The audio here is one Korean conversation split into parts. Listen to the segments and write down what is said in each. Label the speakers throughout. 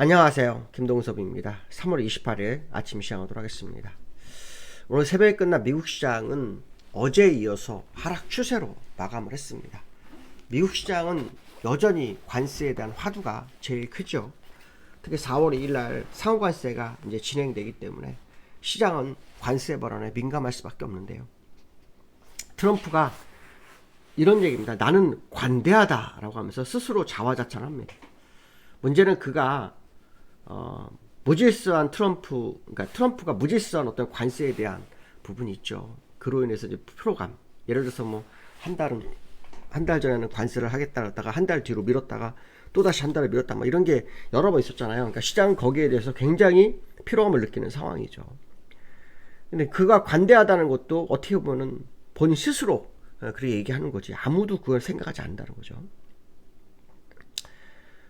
Speaker 1: 안녕하세요. 김동섭입니다. 3월 28일 아침 시작하도록 하겠습니다. 오늘 새벽에 끝난 미국 시장은 어제에 이어서 하락 추세로 마감을 했습니다. 미국 시장은 여전히 관세에 대한 화두가 제일 크죠. 특히 4월 2일 날 상호관세가 이제 진행되기 때문에 시장은 관세 발언에 민감할 수밖에 없는데요. 트럼프가 이런 얘기입니다. 나는 관대하다라고 하면서 스스로 자화자찬합니다. 문제는 그가 무질서한 그러니까 트럼프가 무질서한 어떤 관세에 대한 부분이 있죠. 그로 인해서 이제 피로감. 예를 들어서 뭐 한 달 전에는 관세를 하겠다 그러다가 한 달 뒤로 미뤘다가 또 다시 한 달을 미뤘다 뭐 이런 게 여러 번 있었잖아요. 그러니까 시장은 거기에 대해서 굉장히 피로감을 느끼는 상황이죠. 근데 그가 관대하다는 것도 어떻게 보면은 본인 스스로 그렇게 얘기하는 거지. 아무도 그걸 생각하지 않는다는 거죠.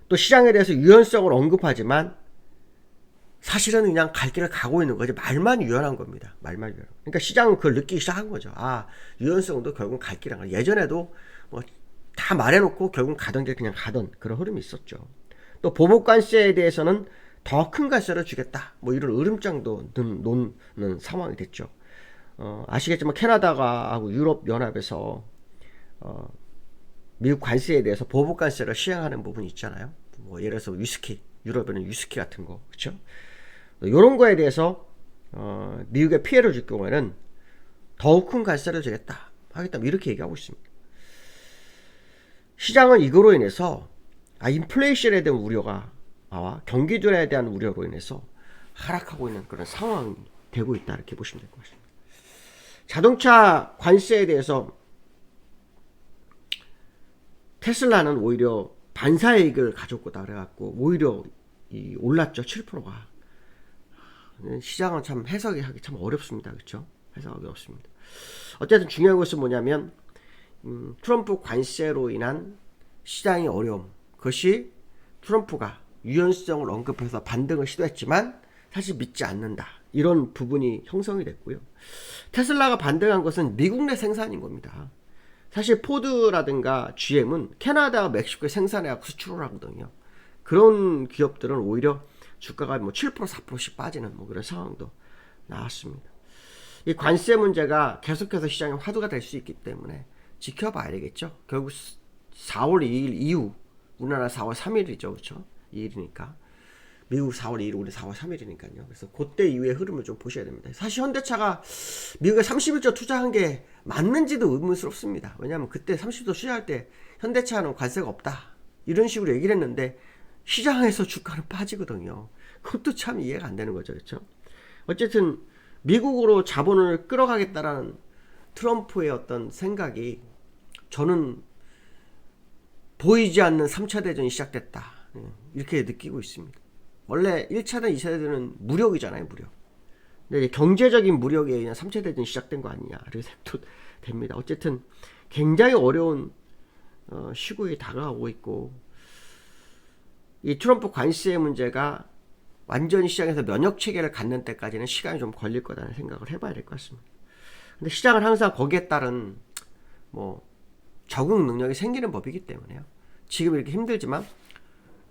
Speaker 1: 또 시장에 대해서 유연성을 언급하지만 사실은 그냥 갈 길을 가고 있는 거지. 말만 유연한 겁니다. 말만 유연. 그러니까 시장은 그걸 느끼기 시작한 거죠. 유연성도 결국은 갈 길을 가. 예전에도 뭐 다 말해놓고 결국은 가던 길 그냥 가던 그런 흐름이 있었죠. 또 보복 관세에 대해서는 더 큰 관세를 주겠다. 뭐 이런 으름장도 놓는 상황이 됐죠. 아시겠지만 캐나다가 하고 유럽 연합에서 미국 관세에 대해서 보복 관세를 시행하는 부분이 있잖아요. 뭐 예를 들어서 위스키, 유럽에는 위스키 같은 거, 그렇죠? 이런 거에 대해서 미국에 피해를 줄 경우에는 더욱 큰 관세를 주겠다 하겠다 이렇게 얘기하고 있습니다. 시장은 이거로 인해서 인플레이션에 대한 우려가 나와 경기둔화에 대한 우려로 인해서 하락하고 있는 그런 상황이 되고 있다 이렇게 보시면 될 것 같습니다. 자동차 관세에 대해서 테슬라는 오히려 반사이익을 가져오다 그래갖고 오히려 올랐죠. 7%가. 시장은 참 해석하기 참 어렵습니다. 그렇죠? 해석하기 어렵습니다. 어쨌든 중요한 것은 뭐냐면 트럼프 관세로 인한 시장의 어려움, 그것이 트럼프가 유연성을 언급해서 반등을 시도했지만 사실 믿지 않는다. 이런 부분이 형성이 됐고요. 테슬라가 반등한 것은 미국 내 생산인 겁니다. 사실 포드라든가 GM은 캐나다와 멕시코에 생산해서 수출을 하거든요. 그런 기업들은 오히려 주가가 뭐 7% 4%씩 빠지는 뭐 그런 상황도 나왔습니다. 이 관세 문제가 계속해서 시장의 화두가 될 수 있기 때문에 지켜봐야 되겠죠. 결국 4월 2일 이후 우리나라 4월 3일이죠. 그렇죠? 2일이니까 미국 4월 2일 우리 4월 3일이니까요. 그래서 그때 이후의 흐름을 좀 보셔야 됩니다. 사실 현대차가 미국에 31조 투자한 게 맞는지도 의문스럽습니다. 왜냐하면 그때 30조 투자할 때 현대차는 관세가 없다 이런 식으로 얘기를 했는데 시장에서 주가는 빠지거든요. 그것도 참 이해가 안 되는 거죠. 그렇죠? 어쨌든 미국으로 자본을 끌어가겠다라는 트럼프의 어떤 생각이 저는 보이지 않는 3차 대전이 시작됐다 이렇게 느끼고 있습니다. 원래 1차든 2차 대전은 무력이잖아요. 무력. 근데 경제적인 무력에 의한 3차 대전이 시작된 거 아니냐 이렇게 생각도 됩니다. 어쨌든 굉장히 어려운 시국이 다가오고 있고 이 트럼프 관세 문제가 완전히 시장에서 면역 체계를 갖는 때까지는 시간이 좀 걸릴 거라는 생각을 해봐야 될 것 같습니다. 근데 시장은 항상 거기에 따른 뭐 적응 능력이 생기는 법이기 때문에요. 지금 이렇게 힘들지만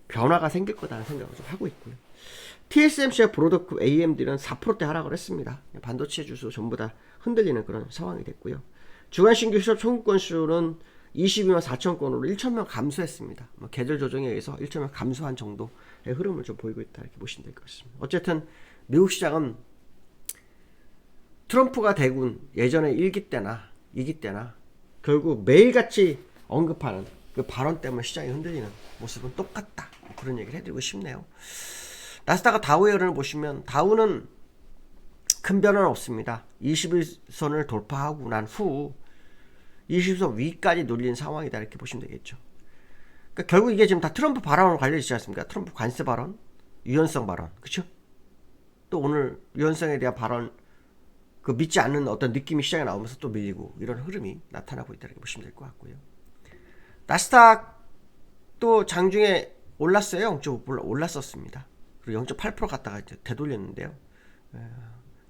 Speaker 1: 변화가 생길 거다라는 생각을 좀 하고 있고요. TSMC와 브로드컵 AMD는 4%대 하락을 했습니다. 반도체 주수 전부 다 흔들리는 그런 상황이 됐고요. 주간 신규 실업 청구건 수는 22만 4천 건으로 1,000명 감소했습니다. 계절 조정에 의해서 1,000명 감소한 정도의 흐름을 좀 보이고 있다 이렇게 보시면 될 것 같습니다. 어쨌든 미국 시장은 트럼프가 대군 예전에 1기 때나 2기 때나 결국 매일같이 언급하는 그 발언 때문에 시장이 흔들리는 모습은 똑같다. 그런 얘기를 해드리고 싶네요. 나스닥과 다우의 흐름을 보시면 다우는 큰 변화는 없습니다. 21선을 돌파하고 난 후 20선 위까지 눌린 상황이다 이렇게 보시면 되겠죠. 그러니까 결국 이게 지금 다 트럼프 발언으로 관련있지 않습니까? 트럼프 관세 발언, 유연성 발언, 그렇죠? 또 오늘 유연성에 대한 발언 그 믿지 않는 어떤 느낌이 시장에 나오면서 또 밀리고 이런 흐름이 나타나고 있다 이렇게 보시면 될 것 같고요. 나스닥 또 장중에 올랐어요. 0.5% 올랐었습니다. 그리고 0.8% 갔다가 이제 되돌렸는데요.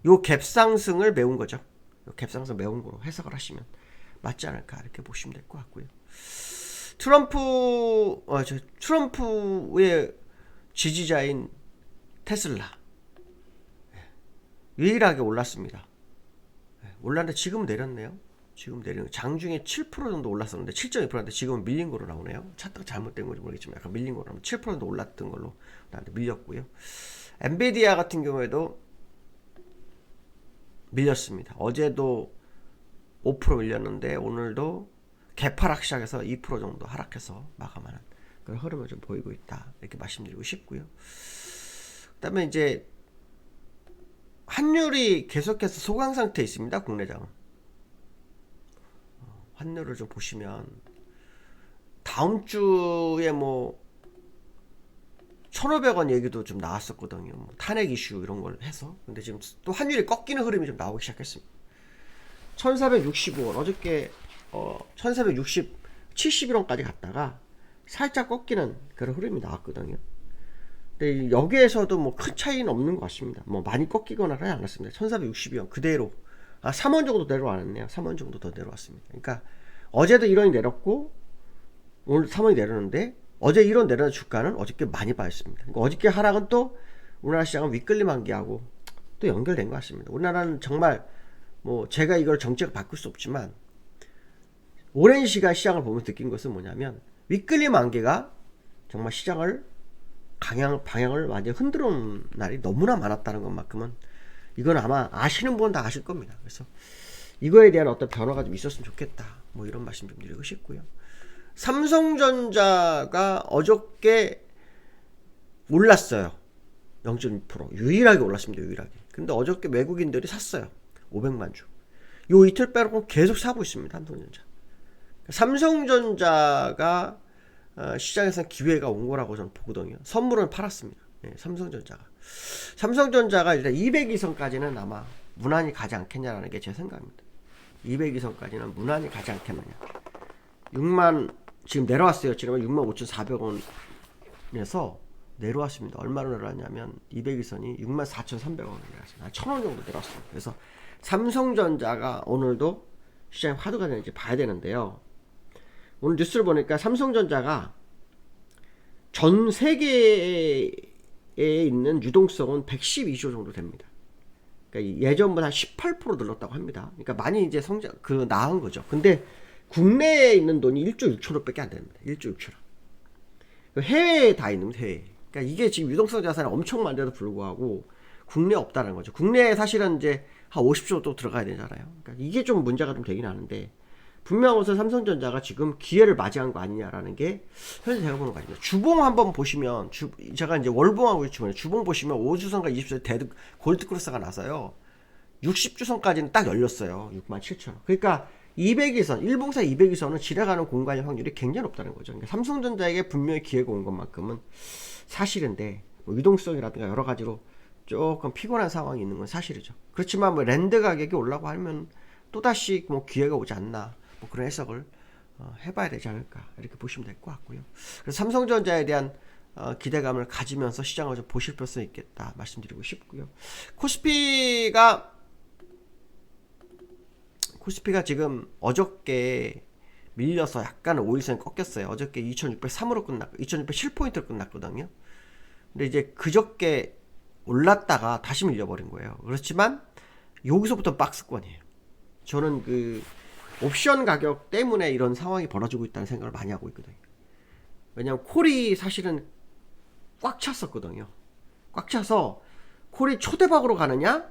Speaker 1: 요 갭상승을 메운 거죠. 요 갭상승 메운 거로 해석을 하시면 맞지 않을까 이렇게 보시면 될 것 같고요. 트럼프의 지지자인 테슬라 유일하게 올랐습니다. 올랐는데 지금 내렸네요. 지금 내리는 장중에 7% 정도 올랐었는데 7.2%인데 지금은 밀린 거로 나오네요. 차트가 잘못된 건지 모르겠지만 약간 밀린 거로 나오면 7% 정도 올랐던 걸로 나한테 밀렸고요. 엔비디아 같은 경우에도 밀렸습니다. 어제도 5% 밀렸는데 오늘도 개파락 시작해서 2% 정도 하락해서 마감하는 그런 흐름을 좀 보이고 있다. 이렇게 말씀드리고 싶고요. 그다음에 이제 환율이 계속해서 소강 상태에 있습니다. 국내장은. 환율을 좀 보시면 다음 주에 뭐 1,500원 얘기도 좀 나왔었거든요. 뭐 탄핵 이슈 이런 걸 해서. 근데 지금 또 환율이 꺾이는 흐름이 좀 나오기 시작했습니다. 1,465원 어저께 1,460 71원까지 갔다가 살짝 꺾이는 그런 흐름이 나왔거든요. 근데 여기에서도 뭐 큰 차이는 없는 것 같습니다. 뭐 많이 꺾이거나 하지 않았습니다. 1,462원 그대로 3원 정도 내려왔네요. 3원 정도 더 내려왔습니다. 그러니까 어제도 1원이 내렸고 오늘 3원이 내렸는데 어제 1원 내려는 주가는 어저께 많이 빠졌습니다. 그러니까 어저께 하락은 또 우리나라 시장은 윗끌림 만기하고 또 연결된 것 같습니다. 우리나라는 정말 뭐 제가 이걸 정책을 바꿀 수 없지만 오랜 시간 시장을 보면서 느낀 것은 뭐냐면 윗끌림 만기가 정말 시장을 방향을 완전히 흔들어 놓은 날이 너무나 많았다는 것만큼은 이건 아마 아시는 분은 다 아실 겁니다. 그래서 이거에 대한 어떤 변화가 좀 있었으면 좋겠다. 뭐 이런 말씀 좀 드리고 싶고요. 삼성전자가 어저께 올랐어요. 0.6% 유일하게 올랐습니다. 유일하게. 근데 어저께 외국인들이 샀어요. 500만 주. 요 이틀 빼놓고 계속 사고 있습니다. 삼성전자. 삼성전자가 시장에서 기회가 온 거라고 저는 보거든요. 선물은 팔았습니다. 네, 삼성전자가 일단 200이선까지는 아마 무난히 가지 않겠냐라는 게 제 생각입니다. 200이선까지는 무난히 가지 않겠느냐. 6만 지금 내려왔어요. 지금 65,400원에서 내려왔습니다. 얼마로 내려왔냐면 200이선이 64,300원으로 내려왔습니다. 1,000원 정도 내려왔습니다. 그래서 삼성전자가 오늘도 시장에 화두가 되는지 봐야 되는데요. 오늘 뉴스를 보니까 삼성전자가 전 세계에 있는 유동성은 112조 정도 됩니다. 그러니까 예전보다 한 18% 늘었다고 합니다. 그러니까 많이 이제 나은 거죠. 근데 국내에 있는 돈이 1조 6천억밖에 안 됩니다. 1조 6천억. 해외에 다 있는 해외. 그러니까 이게 지금 유동성 자산이 엄청 많은데도 불구하고 국내에 없다는 거죠. 국내에 사실은 이제 한 50조 또 들어가야 되잖아요. 그러니까 이게 좀 문제가 좀 되긴 하는데 분명해서 삼성전자가 지금 기회를 맞이한 거 아니냐라는 게 현재 제가 보는 거입니다. 주봉 한번 보시면 제가 이제 월봉하고 있지만 주봉 보시면 5주선과 20주선 골드크로스가 나서요. 60주선까지는 딱 열렸어요. 67,000원. 그러니까 200이선, 일봉사 200이선은 지나가는 공간의 확률이 굉장히 높다는 거죠. 그러니까 삼성전자에게 분명히 기회가 온 것만큼은 사실인데 뭐 유동성이라든가 여러 가지로 조금 피곤한 상황이 있는 건 사실이죠. 그렇지만 뭐 랜드 가격이 올라고 하면 또다시 뭐 기회가 오지 않나 뭐 그런 해석을 해봐야 되지 않을까 이렇게 보시면 될 것 같고요. 그래서 삼성전자에 대한 기대감을 가지면서 시장을 좀 보실 필요성이 있겠다 말씀드리고 싶고요. 코스피가 지금 어저께 밀려서 약간 5일선 꺾였어요. 어저께 2603으로 끝났고 2607포인트로 끝났거든요. 근데 이제 그저께 올랐다가 다시 밀려버린 거예요. 그렇지만 여기서부터 박스권이에요. 저는 그 옵션 가격 때문에 이런 상황이 벌어지고 있다는 생각을 많이 하고 있거든요. 왜냐면 콜이 사실은 꽉 찼었거든요. 꽉 차서 콜이 초대박으로 가느냐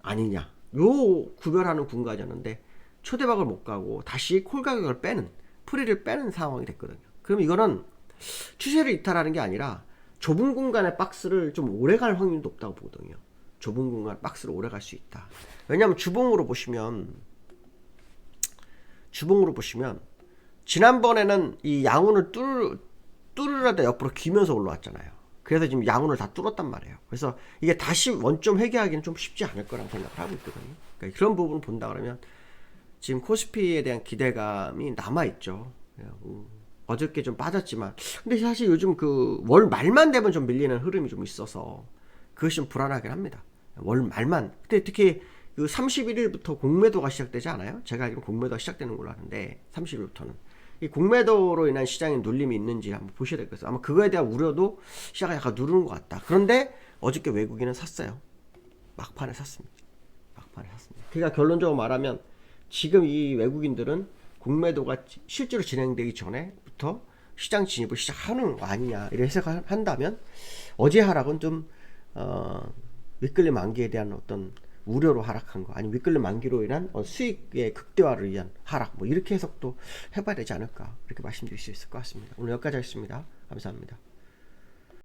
Speaker 1: 아니냐 요 구별하는 군가였는데 초대박을 못 가고 다시 콜 가격을 빼는 프리를 빼는 상황이 됐거든요. 그럼 이거는 추세를 이탈하는 게 아니라 좁은 공간의 박스를 좀 오래 갈 확률이 높다고 보거든요. 좁은 공간 박스를 오래 갈 수 있다. 왜냐하면 주봉으로 보시면 지난번에는 이 양운을 뚫으려다 옆으로 기면서 올라왔잖아요. 그래서 지금 양운을 다 뚫었단 말이에요. 그래서 이게 다시 원점 회귀하기는 좀 쉽지 않을 거라고 생각을 하고 있거든요. 그러니까 그런 부분을 본다 그러면 지금 코스피에 대한 기대감이 남아있죠. 어저께 좀 빠졌지만 근데 사실 요즘 그 월 말만 되면 좀 밀리는 흐름이 좀 있어서 그것이 좀 불안하긴 합니다. 월 말만. 근데 특히 그 31일부터 공매도가 시작되지 않아요? 제가 알기로 공매도가 시작되는 걸로 아는데 30일부터는 이 공매도로 인한 시장에 눌림이 있는지 한번 보셔야 되겠어요. 아마 그거에 대한 우려도 시장을 약간 누르는 것 같다. 그런데 어저께 외국인은 샀어요. 막판에 샀습니다. 막판에 샀습니다. 그러니까 결론적으로 말하면 지금 이 외국인들은 공매도가 실제로 진행되기 전에부터 시장 진입을 시작하는 거 아니냐 이렇게 해석한다면 어제 하락은 좀 윗끌림 만기에 대한 어떤 우려로 하락한 거, 아니면 윗끌림 만기로 인한 수익의 극대화를 위한 하락, 뭐 이렇게 해석도 해봐야 되지 않을까, 이렇게 말씀드릴 수 있을 것 같습니다. 오늘 여기까지 하겠습니다. 감사합니다.